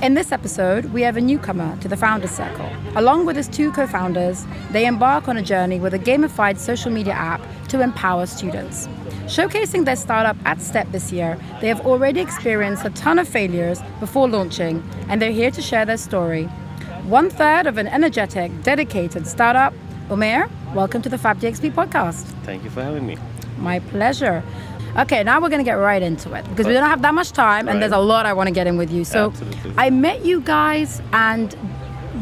In this episode, we have a newcomer to the Founders Circle. Along with his two co-founders, they embark on a journey with a gamified social media app to empower students. Showcasing their startup at STEP this year, they have already experienced a ton of failures before launching, and they're here to share their story. 1/3 of an energetic, dedicated startup. Umair, welcome to the FabDXP podcast. Thank you for having me. My pleasure. Okay, now we're going to get right into it because we don't have that much time and there's a lot I want to get in with you. So Absolutely. I met you guys and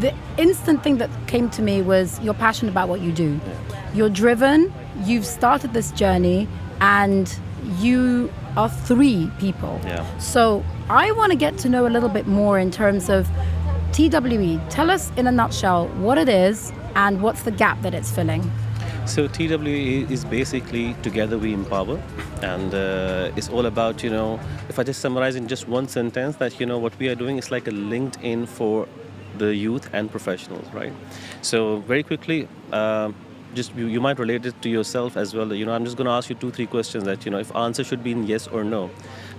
the instant thing that came to me was you're passionate about what you do. Yeah. You're driven, you've started this journey, and you are 3 people. Yeah. So I want to get to know a little bit more in terms of TWE. Tell us in a nutshell what it is and what's the gap that it's filling. So TWE is basically Together We Empower, and it's all about, if I just summarize in just one sentence, that, what we are doing is like a LinkedIn for the youth and professionals, right? So very quickly, just you might relate it to yourself as well. I'm just going to ask you 2-3 questions that, if answer should be in yes or no.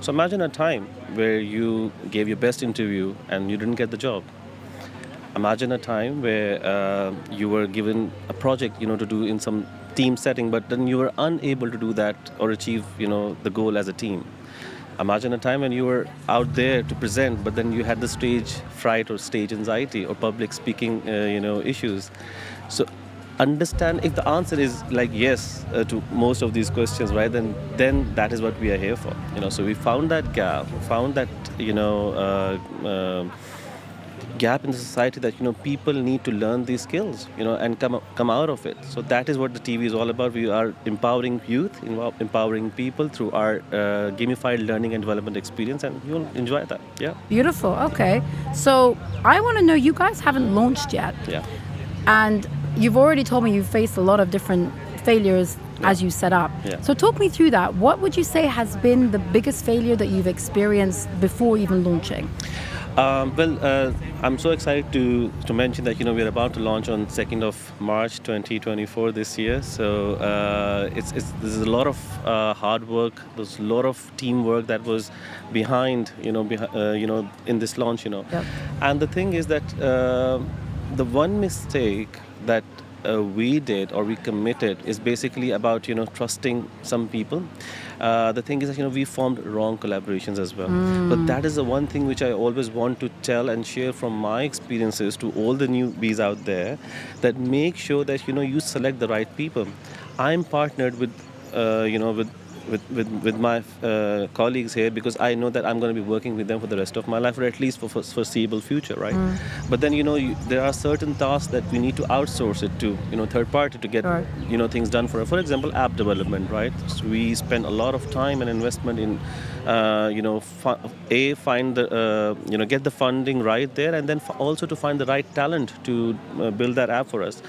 So imagine a time where you gave your best interview and you didn't get the job. Imagine a time where you were given a project, to do in some team setting, but then you were unable to do that or achieve, the goal as a team. Imagine a time when you were out there to present, but then you had the stage fright or stage anxiety or public speaking, issues. So understand if the answer is like yes to most of these questions, right? Then that is what we are here for. So we found that gap, found that, gap in the society that people need to learn these skills and come out of it. So that is what the TV is all about. We are empowering youth, empowering people through our gamified learning and development experience, and you'll enjoy that. Yeah. Beautiful. Okay, so I want to know, you guys haven't launched yet. Yeah. And you've already told me you've faced a lot of different failures as you set up. Yeah. So talk me through that. What would you say has been the biggest failure that you've experienced before even launching? I'm so excited to mention that we're about to launch on 2nd of March 2024 this year. So there's a lot of hard work. There's a lot of teamwork that was behind in this launch. Yep. And the thing is that the one mistake that we did or we committed is basically about trusting some people. The thing is that we formed wrong collaborations as well. But that is the one thing which I always want to tell and share from my experiences to all the newbies out there, that make sure that you select the right people. I'm partnered with my colleagues here because I know that I'm going to be working with them for the rest of my life, or at least for foreseeable future, right? But then there are certain tasks that we need to outsource it to third party to get things done for example, app development, right? So we spend a lot of time and investment in find the get the funding right there, and then also to find the right talent to build that app for us.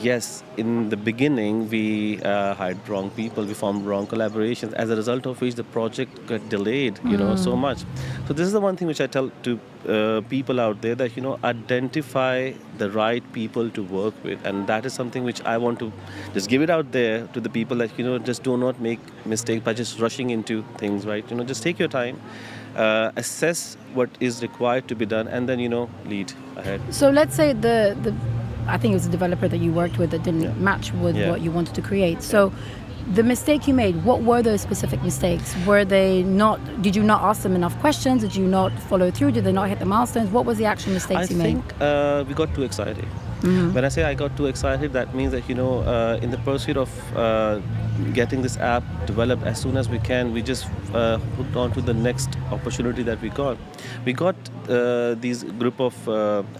Yes, in the beginning, we hired wrong people, we formed wrong collaborations, as a result of which the project got delayed, so much. So this is the one thing which I tell to people out there, that, identify the right people to work with. And that is something which I want to just give it out there to the people, that, just do not make mistakes by just rushing into things, right? Just take your time, assess what is required to be done, and then, lead ahead. So let's say I think it was a developer that you worked with that didn't match with what you wanted to create. So the mistake you made, what were those specific mistakes? Did you not ask them enough questions? Did you not follow through? Did they not hit the milestones? What was the actual mistakes you made? I think we got too excited. When I say I got too excited, that means that, in the pursuit of getting this app developed as soon as we can, we just hooked on to the next opportunity that we got. We got these group of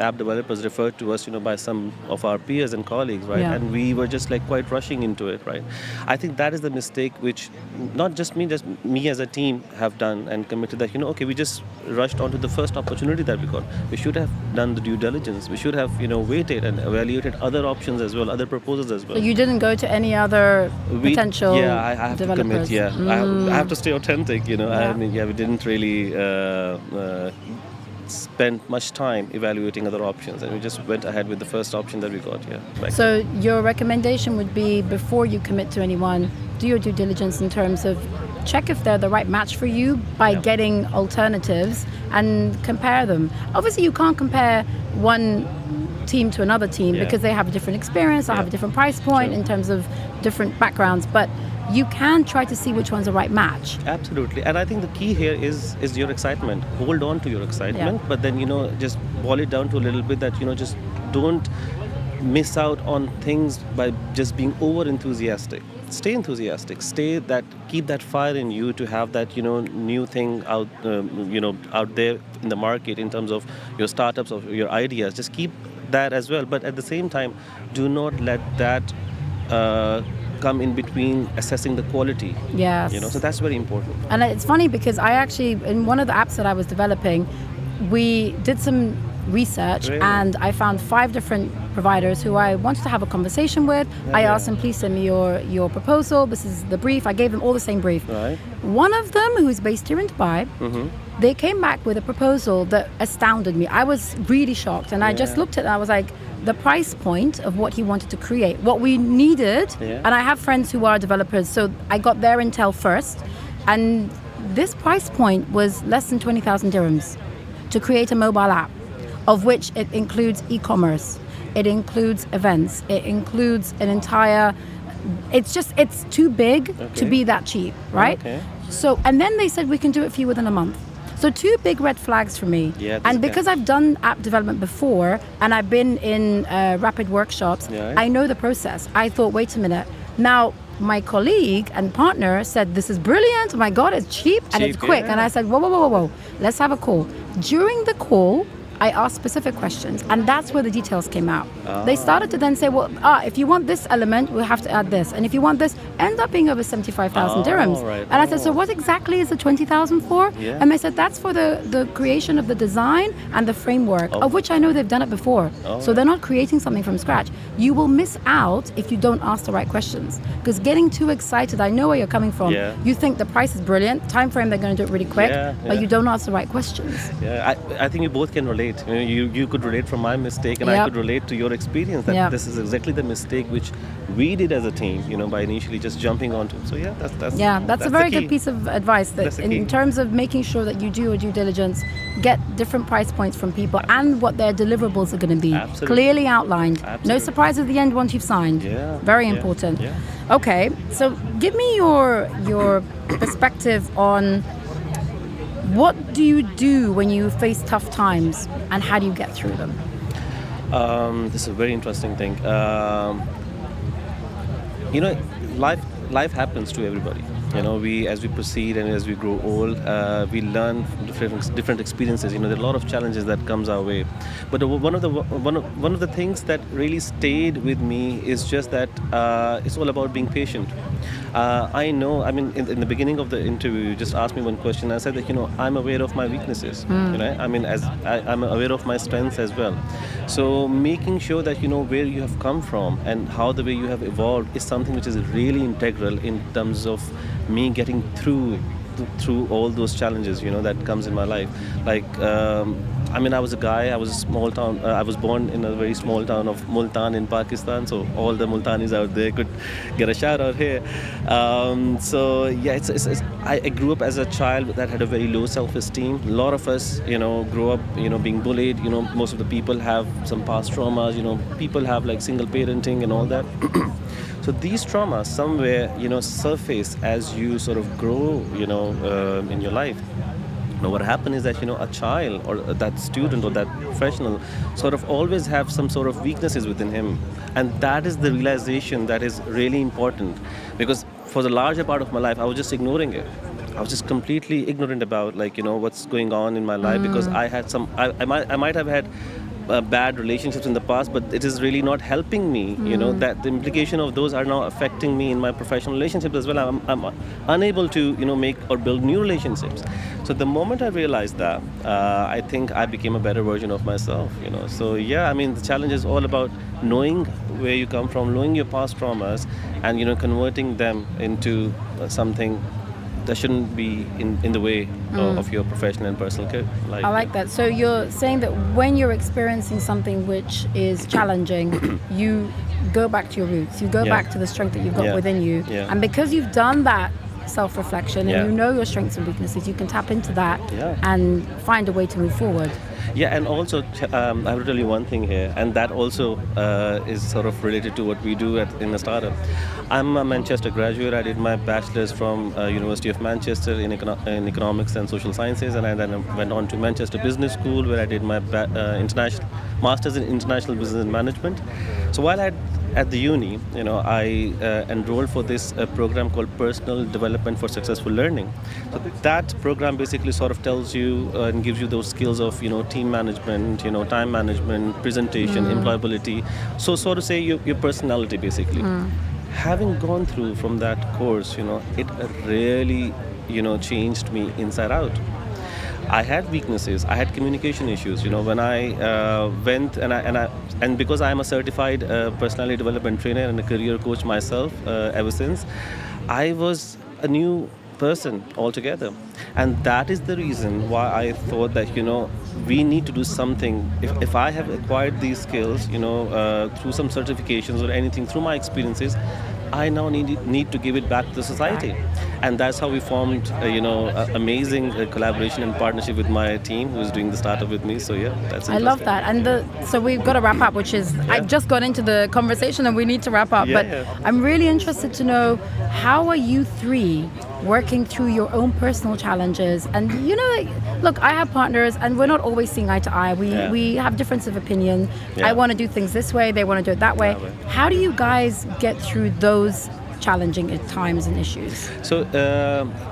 app developers referred to us, by some of our peers and colleagues, right? Yeah. And we were just like quite rushing into it, right? I think that is the mistake which not just me as a team have done and committed, that, okay, we just rushed onto the first opportunity that we got. We should have done the due diligence. We should have, waited and evaluated other options as well, other proposals as well. So you didn't go to any other potential I have developers? To commit, I have to stay authentic, Yeah. we didn't really spend much time evaluating other options, and we just went ahead with the first option that we got. So your recommendation would be, before you commit to anyone, do your due diligence in terms of check if they're the right match for you by getting alternatives and compare them. Obviously, you can't compare one team to another team because they have a different experience, or have a different price point in terms of different backgrounds, but you can try to see which one's the right match. Absolutely. And I think the key here is your excitement. Hold on to your excitement, but then, just boil it down to a little bit that, just don't miss out on things by just being over enthusiastic. Stay enthusiastic. Keep that fire in you to have that, new thing out, out there in the market in terms of your startups, of your ideas. Just keep that as well. But at the same time, do not let that come in between assessing the quality. Yes. So that's very important. And it's funny because I actually, in one of the apps that I was developing, we did some research and I found 5 different providers who I wanted to have a conversation with. I asked them, please send me your proposal. This is the brief. I gave them all the same brief. Right. One of them, who's based here in Dubai, they came back with a proposal that astounded me. I was really shocked, and I just looked at it and I was like, the price point of what he wanted to create, what we needed, and I have friends who are developers, so I got their intel first, and this price point was less than 20,000 dirhams to create a mobile app, of which it includes e-commerce, it includes events, it includes an entire, it's too big to be that cheap, right? So, and then they said we can do it for you within a month. So 2 big red flags for me. And because I've done app development before and I've been in rapid workshops, I know the process. I thought, wait a minute. Now, my colleague and partner said, this is brilliant. Oh my God, it's cheap and it's quick. And I said, whoa. Let's have a call. During the call, I asked specific questions, and that's where the details came out. They started to then say, well, if you want this element, we'll have to add this. And if you want this, end up being over 75,000 dirhams. Right. And I said, so what exactly is the 20,000 for? And they said, that's for the creation of the design and the framework, of which I know they've done it before. So they're not creating something from scratch. You will miss out if you don't ask the right questions. Because getting too excited, I know where you're coming from. You think the price is brilliant, time frame, they're going to do it really quick, but you don't ask the right questions. I think we both can relate. You could relate from my mistake, and I could relate to your experience that this is exactly the mistake which we did as a team, by initially just jumping onto. So that's a very good piece of advice, that in terms of making sure that you do your due diligence, get different price points from people and what their deliverables are going to be clearly outlined. No surprise at the end once you've signed. Very important. Okay, so give me your perspective on what do you do when you face tough times, and how do you get through them? This is a very interesting thing. Life happens to everybody. We, as we proceed and as we grow old, we learn different experiences. There are a lot of challenges that comes our way. But one of the things that really stayed with me is just that it's all about being patient. I know. I mean, in the beginning of the interview, you just asked me one question. I said that I'm aware of my weaknesses. I mean, as I'm aware of my strengths as well. So making sure that where you have come from and how the way you have evolved is something which is really integral in terms of me getting through all those challenges that comes in my life. Like I mean, I was a guy. I was a small town. I was born in a very small town of Multan in Pakistan. So all the Multanis out there could get a shout out here. So yeah, I grew up as a child that had a very low self-esteem. A lot of us, grow up, being bullied. Most of the people have some past traumas. People have like single parenting and all that. So these traumas somewhere, surface as you sort of grow, in your life. Now what happened is that, a child or that student or that professional sort of always have some sort of weaknesses within him. And that is the realization that is really important. Because for the larger part of my life, I was just ignoring it. I was just completely ignorant about, what's going on in my life, because I had I might have had bad relationships in the past, but it is really not helping me. That the implication of those are now affecting me in my professional relationships as well. I'm unable to make or build new relationships. So the moment I realized that, I think I became a better version of myself. So yeah, I mean, the challenge is all about knowing where you come from, knowing your past traumas, and converting them into something that shouldn't be in the way of your professional and personal life. I like that. So you're saying that when you're experiencing something which is challenging, you go back to your roots. You go back to the strength that you've got within you. And because you've done that self-reflection and Yeah. you know your strengths and weaknesses, you can tap into that Yeah. and find a way to move forward. Yeah, and also I have to tell you one thing here, and that also is sort of related to what we do in a startup. I'm a Manchester graduate. I did my bachelor's from University of Manchester in economics and social sciences, and I then went on to Manchester Business School, where I did my international master's in international business management. So while at the uni, I enrolled for this program called Personal Development for Successful Learning. So that program basically sort of tells you and gives you those skills of team management, time management, presentation, employability. So sort of say your personality basically. Having gone through from that course, it really changed me inside out. I had weaknesses. I had communication issues. When I went and because I am a certified personality development trainer and a career coach myself ever since, I was a new person altogether, and that is the reason why I thought that we need to do something. If I have acquired these skills, through some certifications or anything, through my experiences, I now need to give it back to the society. And that's how we formed amazing collaboration and partnership with my team who's doing the startup with me. So yeah, that's I love that. And so we've got to wrap up, which is, I've just got into the conversation and we need to wrap up. Yeah, but yeah. I'm really interested to know, how are you three working through your own personal challenges? And look, I have partners and we're not always seeing eye to eye. We have difference of opinion. Yeah. I want to do things this way, they want to do it that way. How do you guys get through those challenging times and issues? So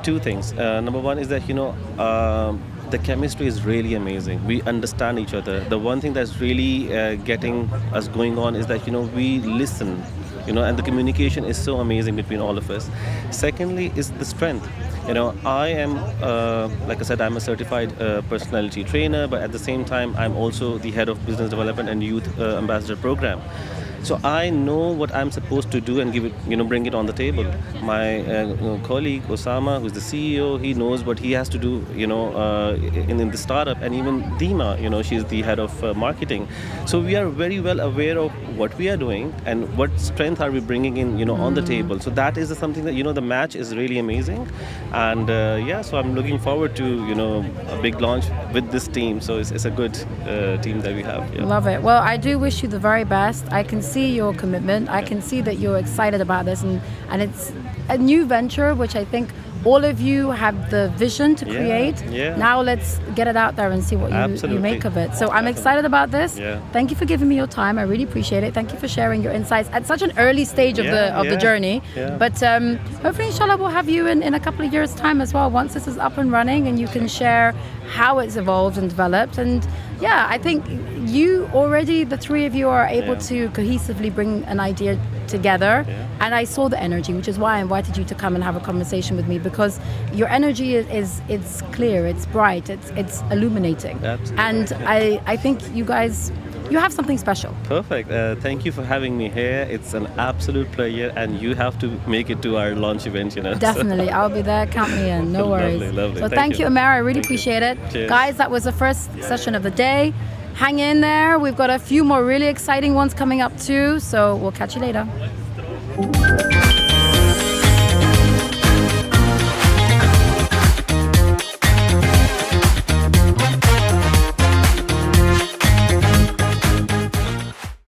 two things. Number one is that the chemistry is really amazing. We understand each other. The one thing that's really getting us going on is that we listen. And the communication is so amazing between all of us. Secondly is the strength. I am, like I said, I'm a certified personality trainer, but at the same time, I'm also the head of business development and youth ambassador program. So I know what I'm supposed to do and give it, bring it on the table. My colleague Osama, who's the CEO, he knows what he has to do, in the startup, and even Dima, she's the head of marketing. So we are very well aware of what we are doing and what strength are we bringing in, on the table. So that is something that the match is really amazing, and so I'm looking forward to a big launch with this team. So it's a good team that we have. Yeah. Love it. Well, I do wish you the very best. I can see your commitment. I can see that you're excited about this, and it's a new venture, which I think all of you have the vision to create. Yeah. Now let's get it out there and see what you make of it. So I'm excited about this. Yeah. Thank you for giving me your time. I really appreciate it. Thank you for sharing your insights at such an early stage of the journey. Yeah. But hopefully, inshallah, we'll have you in a couple of years' time as well, once this is up and running, and you can share how it's evolved and developed. And I think you already, the three of you, are able to cohesively bring an idea together. And I saw the energy, which is why I invited you to come and have a conversation with me, because your energy it's clear, it's bright, it's illuminating. Absolutely. And I think you guys, you have something special. Perfect. Thank you for having me here. It's an absolute pleasure, and you have to make it to our launch event, Definitely. I'll be there. Count me in. No worries. Lovely. So thank you, Umair. I really appreciate it. Cheers. Guys, that was the first session of the day. Hang in there. We've got a few more really exciting ones coming up too. So we'll catch you later.